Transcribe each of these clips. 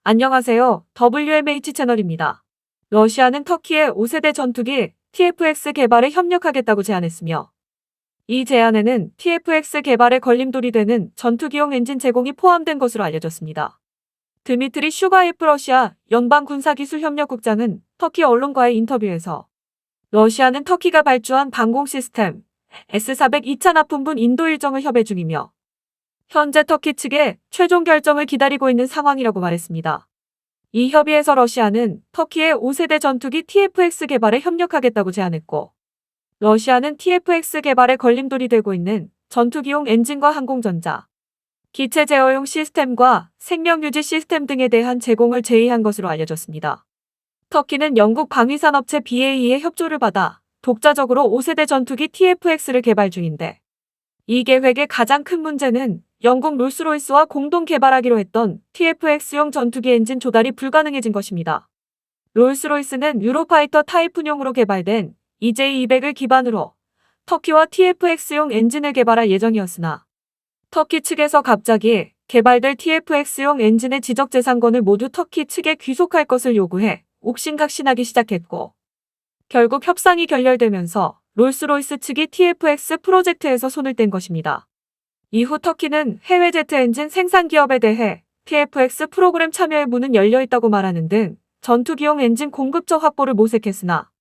안녕하세요. WMH 채널입니다. 러시아는 터키의 5세대 전투기 TFX 개발에 협력하겠다고 제안했으며 이 제안에는 TFX 개발에 걸림돌이 되는 전투기용 엔진 제공이 포함된 것으로 알려졌습니다. 드미트리 슈가예프 러시아 연방군사기술협력국장은 터키 언론과의 인터뷰에서 러시아는 터키가 발주한 방공 시스템 S-400 2차 납품분 인도 일정을 협의 중이며 현재 터키 측의 최종 결정을 기다리고 있는 상황이라고 말했습니다. 이 협의에서 러시아는 터키의 5세대 전투기 TFX 개발에 협력하겠다고 제안했고 러시아는 TFX 개발에 걸림돌이 되고 있는 전투기용 엔진과 항공전자, 기체 제어용 시스템과 생명유지 시스템 등에 대한 제공을 제의한 것으로 알려졌습니다. 터키는 영국 방위산업체 BAE의 협조를 받아 독자적으로 5세대 전투기 TFX를 개발 중인데 이 계획의 가장 큰 문제는 영국 롤스로이스와 공동 개발하기로 했던 TFX용 전투기 엔진 조달이 불가능해진 것입니다. 롤스로이스는 유로파이터 타이푼용으로 개발된 EJ200을 기반으로 터키와 TFX용 엔진을 개발할 예정이었으나 터키 측에서 갑자기 개발될 TFX용 엔진의 지적재산권을 모두 터키 측에 귀속할 것을 요구해 옥신각신하기 시작했고 결국 협상이 결렬되면서 롤스로이스 측이 TFX 프로젝트에서 손을 뗀 것입니다. 이후 터키는 해외 제트 엔진 생산 기업에 대해 TFX 프로그램 참여의 문은 열려있다고 말하는 등 전투기용 엔진 공급처 확보를 모색했으나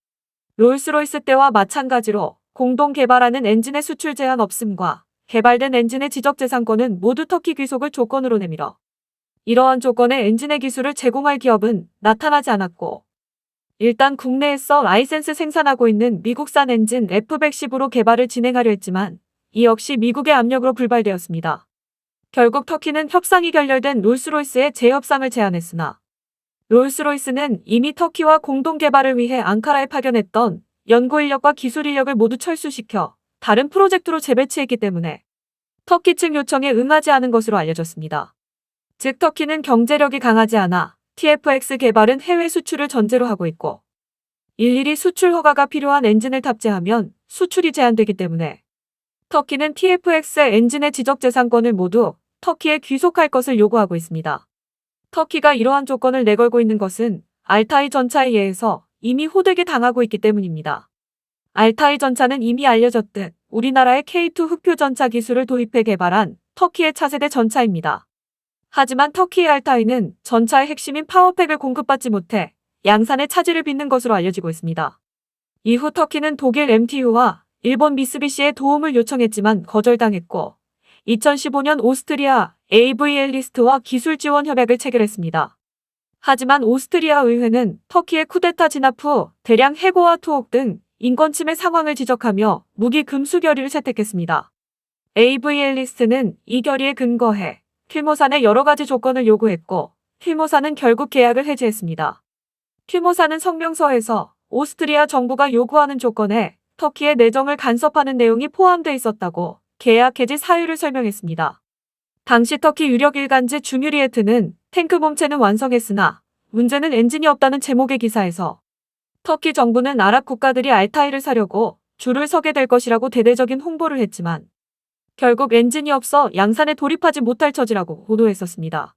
롤스로이스 때와 마찬가지로 공동 개발하는 엔진의 수출 제한 없음과 개발된 엔진의 지적재산권은 모두 터키 귀속을 조건으로 내밀어 이러한 조건의 엔진의 기술을 제공할 기업은 나타나지 않았고 일단 국내에서 라이센스 생산하고 있는 미국산 엔진 F-110으로 개발을 진행하려 했지만 이 역시 미국의 압력으로 불발되었습니다. 결국 터키는 협상이 결렬된 롤스로이스의 재협상을 제안했으나 롤스로이스는 이미 터키와 공동 개발을 위해 앙카라에 파견했던 연구 인력과 기술 인력을 모두 철수시켜 다른 프로젝트로 재배치했기 때문에 터키 측 요청에 응하지 않은 것으로 알려졌습니다. 즉 터키는 경제력이 강하지 않아 TFX 개발은 해외 수출을 전제로 하고 있고 일일이 수출 허가가 필요한 엔진을 탑재하면 수출이 제한되기 때문에 터키는 TFX 엔진의 지적재산권을 모두 터키에 귀속할 것을 요구하고 있습니다. 터키가 이러한 조건을 내걸고 있는 것은 알타이 전차에 의해서 이미 호되게 당하고 있기 때문입니다. 알타이 전차는 이미 알려졌듯 우리나라의 K2 흑표 전차 기술을 도입해 개발한 터키의 차세대 전차입니다. 하지만 터키의 알타이는 전차의 핵심인 파워팩을 공급받지 못해 양산의 차질을 빚는 것으로 알려지고 있습니다. 이후 터키는 독일 MTU와 일본 미쓰비시의 도움을 요청했지만 거절당했고 2015년 오스트리아 AVL리스트와 기술 지원 협약을 체결했습니다. 하지만 오스트리아 의회는 터키의 쿠데타 진압 후 대량 해고와 투옥 등 인권 침해 상황을 지적하며 무기 금수 결의를 채택했습니다. AVL리스트는 이 결의에 근거해 퀴모산의 여러 가지 조건을 요구했고 퀴모산은 결국 계약을 해지했습니다. 퀴모산은 성명서에서 오스트리아 정부가 요구하는 조건에 터키의 내정을 간섭하는 내용이 포함돼 있었다고 계약 해지 사유를 설명했습니다. 당시 터키 유력 일간지 주뮤리에트는 탱크 몸체는 완성했으나 문제는 엔진이 없다는 제목의 기사에서 터키 정부는 아랍 국가들이 알타이를 사려고 줄을 서게 될 것이라고 대대적인 홍보를 했지만 결국 엔진이 없어 양산에 돌입하지 못할 처지라고 보도했었습니다.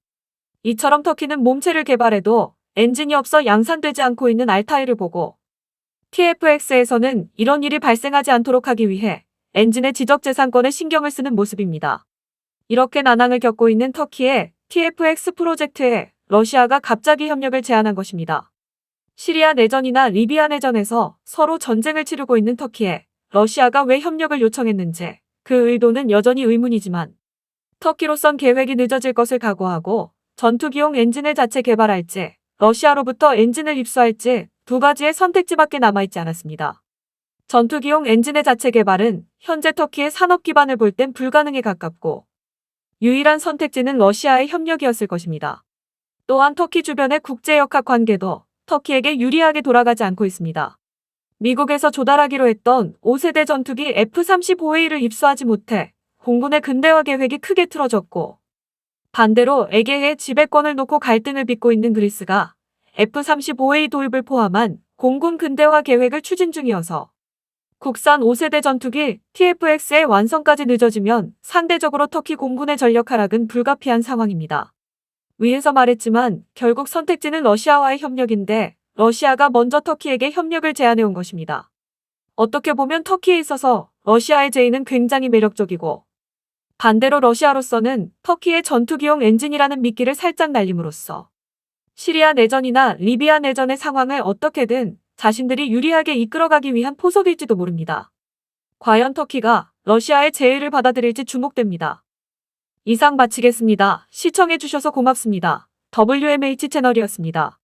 이처럼 터키는 몸체를 개발해도 엔진이 없어 양산되지 않고 있는 알타이를 보고 TFX에서는 이런 일이 발생하지 않도록 하기 위해 엔진의 지적재산권에 신경을 쓰는 모습입니다. 이렇게 난항을 겪고 있는 터키의 TFX 프로젝트에 러시아가 갑자기 협력을 제안한 것입니다. 시리아 내전이나 리비아 내전에서 서로 전쟁을 치르고 있는 터키에 러시아가 왜 협력을 요청했는지 그 의도는 여전히 의문이지만 터키로선 계획이 늦어질 것을 각오하고 전투기용 엔진을 자체 개발할지 러시아로부터 엔진을 입수할지 두 가지의 선택지밖에 남아있지 않았습니다. 전투기용 엔진의 자체 개발은 현재 터키의 산업 기반을 볼 땐 불가능에 가깝고 유일한 선택지는 러시아의 협력이었을 것입니다. 또한 터키 주변의 국제역학 관계도 터키에게 유리하게 돌아가지 않고 있습니다. 미국에서 조달하기로 했던 5세대 전투기 F-35A를 입수하지 못해 공군의 근대화 계획이 크게 틀어졌고 반대로 에게해 지배권을 놓고 갈등을 빚고 있는 그리스가 F-35A 도입을 포함한 공군 근대화 계획을 추진 중이어서 국산 5세대 전투기 TFX의 완성까지 늦어지면 상대적으로 터키 공군의 전력 하락은 불가피한 상황입니다. 위에서 말했지만 결국 선택지는 러시아와의 협력인데 러시아가 먼저 터키에게 협력을 제안해온 것입니다. 어떻게 보면 터키에 있어서 러시아의 제의는 굉장히 매력적이고 반대로 러시아로서는 터키의 전투기용 엔진이라는 미끼를 살짝 날림으로써 시리아 내전이나 리비아 내전의 상황을 어떻게든 자신들이 유리하게 이끌어가기 위한 포석일지도 모릅니다. 과연 터키가 러시아의 제의를 받아들일지 주목됩니다. 이상 마치겠습니다. 시청해주셔서 고맙습니다. WMH 채널이었습니다.